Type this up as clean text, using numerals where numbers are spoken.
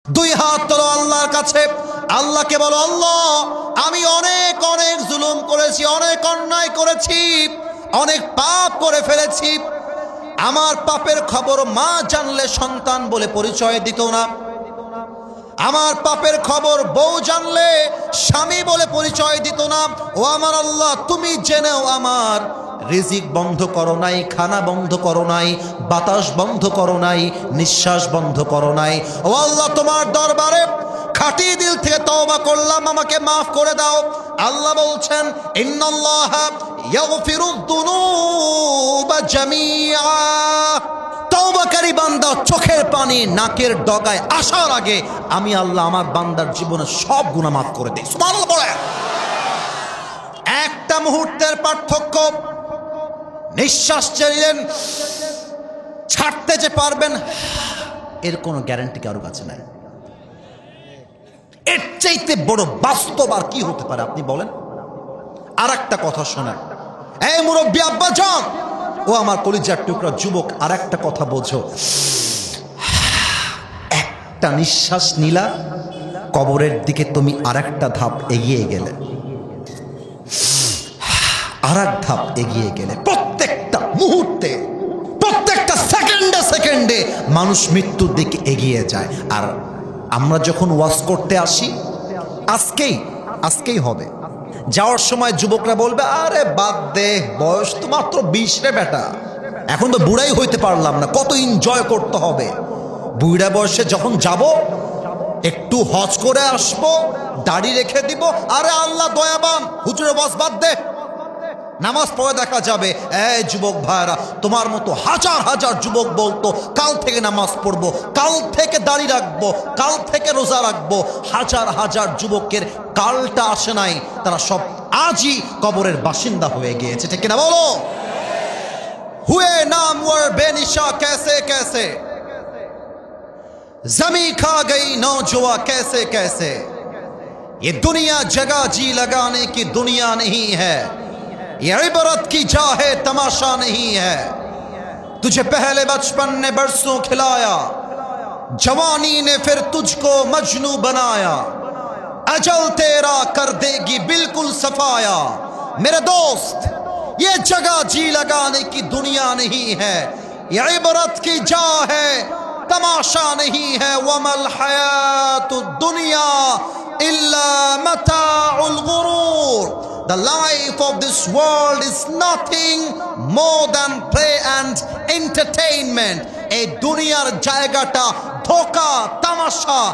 দুই হাত তোলো আল্লাহর কাছে, আল্লাহকে বলো, আল্লাহ আমি অনেক অনেক জুলুম করেছি, অনেক অন্যায় করেছি, অনেক পাপ করে ফেলেছি। আমার পাপের খবর মা জানলে সন্তান বলে পরিচয় দিত না, আমার পাপের খবর বউ জানলে স্বামী বলে পরিচয় দিত না। ও আমার আল্লাহ, তুমি জেনেও আমার রিজিক বন্ধ করো নাই, খানা বন্ধ করো নাই, বাতাস বন্ধ করো নাই, নিঃশ্বাস বন্ধ করো নাই। ও আল্লাহ, তোমার দরবারে খাঁটি দিল থেকে তওবা করলাম, আমাকে মাফ করে দাও। আল্লাহ বলছেন, ইন্নাল্লাহা ইয়াগফিরুদ যুনুবা জামিআ। তওবাকারী বান্দা চোখের পানি নাকের ডগায় আসার আগে আমি আল্লাহ আমার বান্দার জীবনে সব গুনাহ মাফ করে দেই। সুবহানাল্লাহ বলেন। একটা মুহূর্তের পার্থক্য। নিঃশ্বাস চাইলেন, ছাড়তে যে পারবেন এর কোনো গ্যারান্টি কারো কাছে নাই। এর চাইতে বড় বাস্তব আর কি হতে পারে আপনি বলেন? আর একটা কথা শোনেন, এই মুরব্বী আব্বাজান, ও আমার কলিজার টুকরা যুবক, আর একটা কথা বোঝো। একটা নিঃশ্বাস নিলা, কবরের দিকে তুমি আর একটা ধাপ এগিয়ে গেলে, আর এক ধাপ এগিয়ে গেলে। প্রত্যেকটা মুহূর্তে, প্রত্যেকটা সেকেন্ডে সেকেন্ডে মানুষ মৃত্যুর দিকে এগিয়ে যায়। আর আমরা যখন ওয়াজ করতে আসি, আজকেই হবে, যাওয়ার সময় যুবকরা বলবে, আরে বাদ দে, বয়স তো মাত্র 20 রে বেটা, এখন তো বুড়াই হইতে পারলাম না, কত এনজয় করতে হবে। বুড়া বয়সে যখন যাব, একটু হজ করে আসবো, দাড়ি রেখে দিব, আরে আল্লাহ দয়াবান, হুজুরে ওয়াজ বাদ দে, নামাজ পড়ে দেখা যাবে। এই যুবক ভাইরা, তোমার মতো হাজার হাজার যুবক বলতো, কাল থেকে নামাজ পড়বো, কাল থেকে দাড়ি রাখবো, কাল থেকে রোজা রাখবো। হাজার হাজার যুবকের কালটা আসে নাই, তারা সব আজই কবরের বাসিন্দা হয়ে গিয়েছে, ঠিক কিনা বলো? হুয়ে নাম ওর বেনিশা कैसे कैसे, जमी खा गई नौजवा कैसे कैसे, ये दुनिया जगह जी लगाने की दुनिया नहीं है, ये इबरत की जा है तमाशा नहीं है। तुझे पहले बचपन ने बरसों खिलाया, जवानी ने फिर तुझको मजनू बनाया, अजल तेरा कर देगी बिल्कुल सफाया। मेरे दोस्त, ये जगह जी लगाने की दुनिया नहीं है, ये इबरत की जा है तमाशा नहीं है। वमल हयातुद दुनिया इल्ला मताउल गुरूर। The life of this world is nothing more than play and entertainment. এই দুনিয়ার জায়গাটা ধোঁকা, তামাশা।